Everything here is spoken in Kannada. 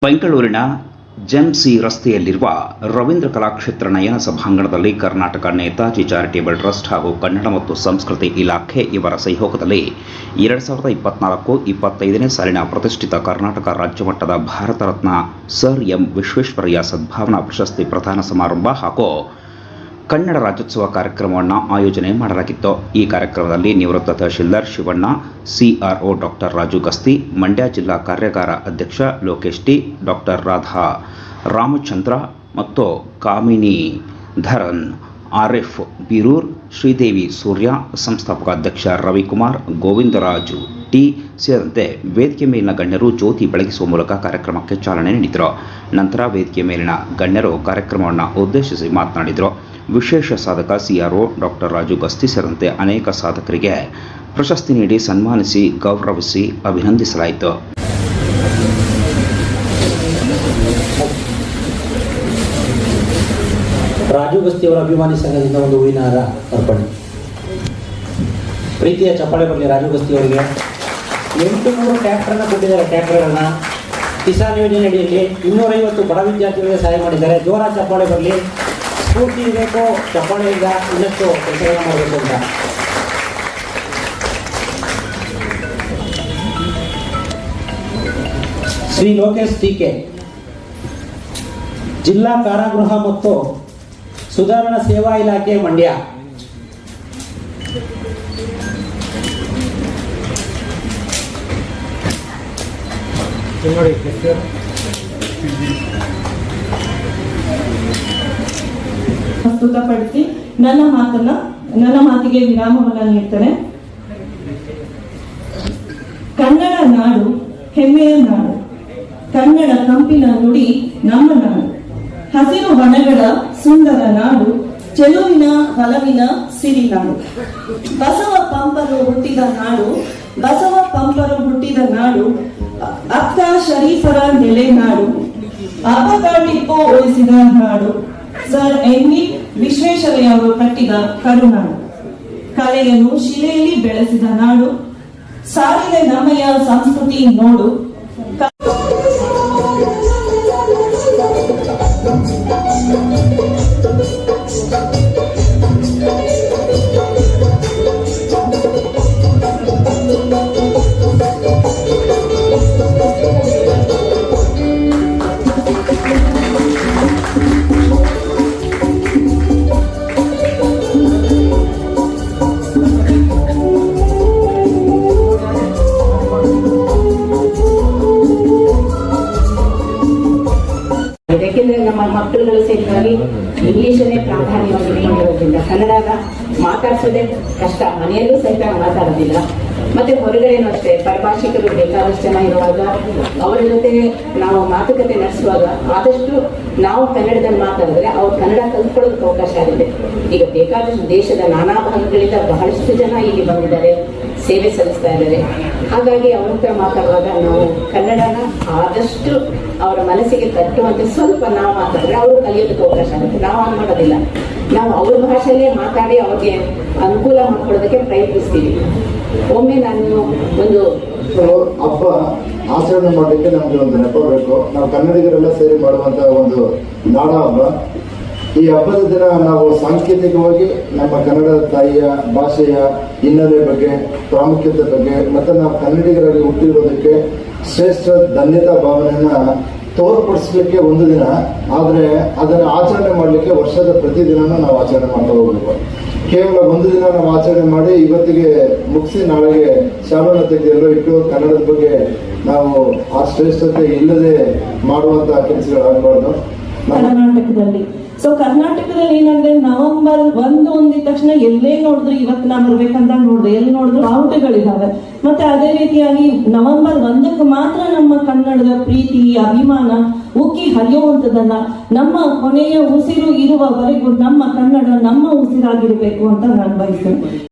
ಬೆಂಗಳೂರಿನ ಜೆಎಂಸಿ ರಸ್ತೆಯಲ್ಲಿರುವ ರವೀಂದ್ರ ಕಲಾಕ್ಷೇತ್ರ ನಯನ ಸಭಾಂಗಣದಲ್ಲಿ ಕರ್ನಾಟಕ ನೇತಾಜಿ ಚಾರಿಟೇಬಲ್ ಟ್ರಸ್ಟ್ ಹಾಗೂ ಕನ್ನಡ ಮತ್ತು ಸಂಸ್ಕೃತಿ ಇಲಾಖೆ ಇವರ ಸಹಯೋಗದಲ್ಲಿ 2024-25ನೇ ಸಾಲಿನ ಪ್ರತಿಷ್ಠಿತ ಕರ್ನಾಟಕ ರಾಜ್ಯಮಟ್ಟದ ಭಾರತ ರತ್ನ ಸರ್ ಎಂ ವಿಶ್ವೇಶ್ವರಯ್ಯ ಸದ್ಭಾವನಾ ಪ್ರಶಸ್ತಿ ಪ್ರದಾನ ಸಮಾರಂಭ ಹಾಗೂ ಕನ್ನಡ ರಾಜ್ಯೋತ್ಸವ ಕಾರ್ಯಕ್ರಮವನ್ನು ಆಯೋಜನೆ ಮಾಡಲಾಗಿತ್ತು. ಈ ಕಾರ್ಯಕ್ರಮದಲ್ಲಿ ನಿವೃತ್ತ ತಹಶೀಲ್ದಾರ್ ಶಿವಣ್ಣ, ಸಿಆರ್ಒ ಡಾಕ್ಟರ್ ರಾಜು ಗಸ್ತಿ, ಮಂಡ್ಯ ಜಿಲ್ಲಾ ಕಾರ್ಯಾಗಾರ ಅಧ್ಯಕ್ಷ ಲೋಕೇಶ್ ಟಿ, ಡಾಕ್ಟರ್ ರಾಧಾ ರಾಮಚಂದ್ರ ಮತ್ತು ಕಾಮಿನಿ ಧರನ್, ಆರ್ಎಫ್ ಬೀರೂರ್, ಶ್ರೀದೇವಿ ಸೂರ್ಯ, ಸಂಸ್ಥಾಪಕ ಅಧ್ಯಕ್ಷ ರವಿಕುಮಾರ್, ಗೋವಿಂದರಾಜು ಟಿ ಸೇರಿದಂತೆ ವೇದಿಕೆ ಮೇಲಿನ ಗಣ್ಯರು ಜ್ಯೋತಿ ಬೆಳಗಿಸುವ ಮೂಲಕ ಕಾರ್ಯಕ್ರಮಕ್ಕೆ ಚಾಲನೆ ನೀಡಿದರು. ನಂತರ ವೇದಿಕೆ ಮೇಲಿನ ಗಣ್ಯರು ಕಾರ್ಯಕ್ರಮವನ್ನು ಉದ್ದೇಶಿಸಿ ಮಾತನಾಡಿದರು. ವಿಶೇಷ ಸಾಧಕ ಸಿಆರ್ಒ ಡಾಕ್ಟರ್ ರಾಜು ಗಸ್ತಿ ಸೇರಿದಂತೆ ಅನೇಕ ಸಾಧಕರಿಗೆ ಪ್ರಶಸ್ತಿ ನೀಡಿ ಸನ್ಮಾನಿಸಿ ಗೌರವಿಸಿ ಅಭಿನಂದಿಸಲಾಯಿತು. ರಾಜು ಗಸ್ತಿ ಅವರ ಅಭಿಮಾನಿ ಸಂಘದಿಂದ ಒಂದು ಹೂವಿನ ಹಾರ ಅರ್ಪಣೆ. ಪ್ರೀತಿಯ ಚಪ್ಪಾಳೆ ಬರಲಿ ರಾಜು ಗಸ್ತಿ ಅವರಿಗೆ. 800 ಟ್ರ್ಯಾಕ್ಟರ್ನ ಕೊಟ್ಟಿದ್ದಾರೆ. ಟ್ರ್ಯಾಕ್ಟರ್ಗಳನ್ನ ಕಿಸಾನ್ ಯೋಜನೆ ಅಡಿಯಲ್ಲಿ 250 ಬಡ ವಿದ್ಯಾರ್ಥಿಗಳಿಗೆ ಸಹಾಯ ಮಾಡಿದ್ದಾರೆ. ಜೋರಾದ ಚಪ್ಪಾಳೆ ಬರಲಿ. ಸ್ಫೂರ್ತಿ ಇರಬೇಕು, ಚಪ್ಪಾಳೆಯಿಂದ ಇನ್ನಷ್ಟು ಕೆಲಸಗಳನ್ನು ಮಾಡಬೇಕು ಅಂತ. ಶ್ರೀ ಲೋಕೇಶ್ ಟಿಕೆ, ಜಿಲ್ಲಾ ಕಾರಾಗೃಹ ಮತ್ತು ಸುಧಾರಣಾ ಸೇವಾ ಇಲಾಖೆ ಮಂಡ್ಯ. ಪ್ರಸ್ತುತಪಡಿಸಿ ನನ್ನ ಮಾತಿಗೆ ವಿರಾಮವನ್ನು ನೀಡ್ತಾರೆ. ಕನ್ನಡ ನಾಡು ಹೆಮ್ಮೆಯ ನಾಡು, ಕನ್ನಡ ಕಂಪಿನ ನುಡಿ ನಮ್ಮ ನಾಡು, ಹಸಿರು ವನಗಳ ಸುಂದರ ನಾಡು, ಚೆಲುವಿನ ಹೊಲವಿನ ಸಿರಿನಾಡು. ಬಸವ ಪಂಪರು ಹುಟ್ಟಿದ ನಾಡು, ಅಕ್ಕ ಶರೀಫರ ನೆಲೆ ನಾಡು, ಅಬ್ಬಕ ಟಿಪ್ಪು ಉಳಿಸಿದ ನಾಡು, ಸರ್ ಎಂ ವಿ ವಿಶ್ವೇಶ್ವರಯ್ಯ ಅವರು ಕಟ್ಟಿದ ಕರುನಾಡು, ಕಲೆಯನ್ನು ಶಿಲೆಯಲ್ಲಿ ಬೆಳೆಸಿದ ನಾಡು, ಸಾರಿದೆ ನಮ್ಮಯ ಸಂಸ್ಕೃತಿ ನೋಡು. ಯಾಕೆಂದ್ರೆ ನಮ್ಮ ಮಕ್ಕಳುಗಳು ಸೇರಿದಾಗಿ ಇಂಗ್ಲಿಷನ್ನೇ ಪ್ರಾಧಾನ್ಯವಾಗಿ ನೀಡಿರೋದ್ರಿಂದ ಕನ್ನಡನ ಮಾತಾಡ್ಸೋದೇ ಕಷ್ಟ. ಮನೆಯಲ್ಲೂ ಸಹಿತ ಮಾತಾಡೋದಿಲ್ಲ. ಮತ್ತೆ ಹೊರಗಡೆನೂ ಅಷ್ಟೇ ಪರಭಾಷಿಕರು ಬೇಕಾದಷ್ಟು ಜನ ಇರುವಾಗ ಅವರ ಜೊತೆ ನಾವು ಮಾತುಕತೆ ನಡೆಸುವಾಗ ಆದಷ್ಟು ನಾವು ಕನ್ನಡದಲ್ಲಿ ಮಾತಾಡಿದ್ರೆ ಅವ್ರು ಕನ್ನಡ ಕಲ್ತ್ಕೊಳ್ಳೋದಕ್ಕೆ ಅವಕಾಶ ಆಗಿದೆ. ಈಗ ಬೇಕಾದಷ್ಟು ದೇಶದ ನಾನಾ ಭಾಗಗಳಿಂದ ಬಹಳಷ್ಟು ಜನ ಇಲ್ಲಿ ಬಂದಿದ್ದಾರೆ, ಸೇವೆ ಸಲ್ಲಿಸ್ತಾ ಇದ್ದಾರೆ. ಹಾಗಾಗಿ ಅವ್ರ ಹತ್ರ ಮಾತಾಡುವಾಗ ನಾವು ಕನ್ನಡನ ಆದಷ್ಟು ಅವರ ಮನಸ್ಸಿಗೆ ತಟ್ಟುವಂತೆ ಸ್ವಲ್ಪ ನಾವು ಮಾತಾಡಿದ್ರೆ ಅವರು ಕಲಿಯೋದಕ್ಕೆ ಅವಕಾಶ ಆಗುತ್ತೆ. ನಾವು ಹಾಗೆ ಮಾಡೋದಿಲ್ಲ. ನಾವು ಅವ್ರ ಭಾಷೆಯಲ್ಲೇ ಮಾತಾಡಿ ಅವ್ರಿಗೆ ಅನುಕೂಲ ಮಾಡ್ಕೊಳ್ಳೋದಕ್ಕೆ ಪ್ರಯತ್ನಿಸ್ತೀವಿ. ಒಮ್ಮೆ ನಾನು ಒಂದು ಹಬ್ಬ ಆಚರಣೆ ಮಾಡಲಿಕ್ಕೆ ನಮ್ಗೆ ಒಂದು ನೆಪ ಬೇಕು. ನಾವು ಕನ್ನಡಿಗರೆಲ್ಲ ಸೇರಿ ಮಾಡುವಂತ ಒಂದು ನಾಡ ಹಬ್ಬ. ಈ ಹಬ್ಬದ ದಿನ ನಾವು ಸಾಂಕೇತಿಕವಾಗಿ ನಮ್ಮ ಕನ್ನಡ ತಾಯಿಯ ಭಾಷೆಯ ಹಿನ್ನೆಲೆ ಬಗ್ಗೆ, ಪ್ರಾಮುಖ್ಯತೆ ಬಗ್ಗೆ ಮತ್ತು ನಾವು ಕನ್ನಡಿಗರಾಗಿ ಹುಟ್ಟಿರೋದಕ್ಕೆ ಶ್ರೇಷ್ಠ ಧನ್ಯತಾ ಭಾವನೆಯನ್ನ ತೋರ್ಪಡಿಸ್ಲಿಕ್ಕೆ ಒಂದು ದಿನ, ಆದರೆ ಅದನ್ನು ಆಚರಣೆ ಮಾಡಲಿಕ್ಕೆ ವರ್ಷದ ಪ್ರತಿದಿನನೂ ನಾವು ಆಚರಣೆ ಮಾಡ್ತಾ ಹೋಗ್ಬೇಕು. ಕೇವಲ ಒಂದು ದಿನ ನಾವು ಆಚರಣೆ ಮಾಡಿ ಇವತ್ತಿಗೆ ಮುಗಿಸಿ ನಾಳೆಗೆ ಶಾಲೋನ ತೆಗೆದು ಇಟ್ಟು ಕನ್ನಡದ ಬಗ್ಗೆ ನಾವು ಆ ಶ್ರೇಷ್ಠತೆ ಇಲ್ಲದೆ ಮಾಡುವಂತಹ ಕೆಲಸಗಳಾಗಬಾರ್ದು. ಕರ್ನಾಟಕದಲ್ಲಿ ಏನಂದ್ರೆ ನವೆಂಬರ್ 1 ಅಂದಿದ ತಕ್ಷಣ ಎಲ್ಲೇ ನೋಡಿದ್ರು ಇವತ್ತು ನಾ ಬರ್ಬೇಕಂತ ನೋಡಿದ್ರೆ ಎಲ್ಲಿ ನೋಡಿದ್ರು ಬಾವುಟಗಳಿದಾವೆ. ಮತ್ತೆ ಅದೇ ರೀತಿಯಾಗಿ ನವೆಂಬರ್ 1ಕ್ಕೆ ಮಾತ್ರ ನಮ್ಮ ಕನ್ನಡದ ಪ್ರೀತಿ ಅಭಿಮಾನ ಉಕ್ಕಿ ಹರಿಯುವಂಥದ್ದಲ್ಲ. ನಮ್ಮ ಕೊನೆಯ ಉಸಿರು ಇರುವವರೆಗೂ ನಮ್ಮ ಕನ್ನಡ ನಮ್ಮ ಉಸಿರಾಗಿರ್ಬೇಕು ಅಂತ ನಾನು ಬಯಸ್ತೇನೆ.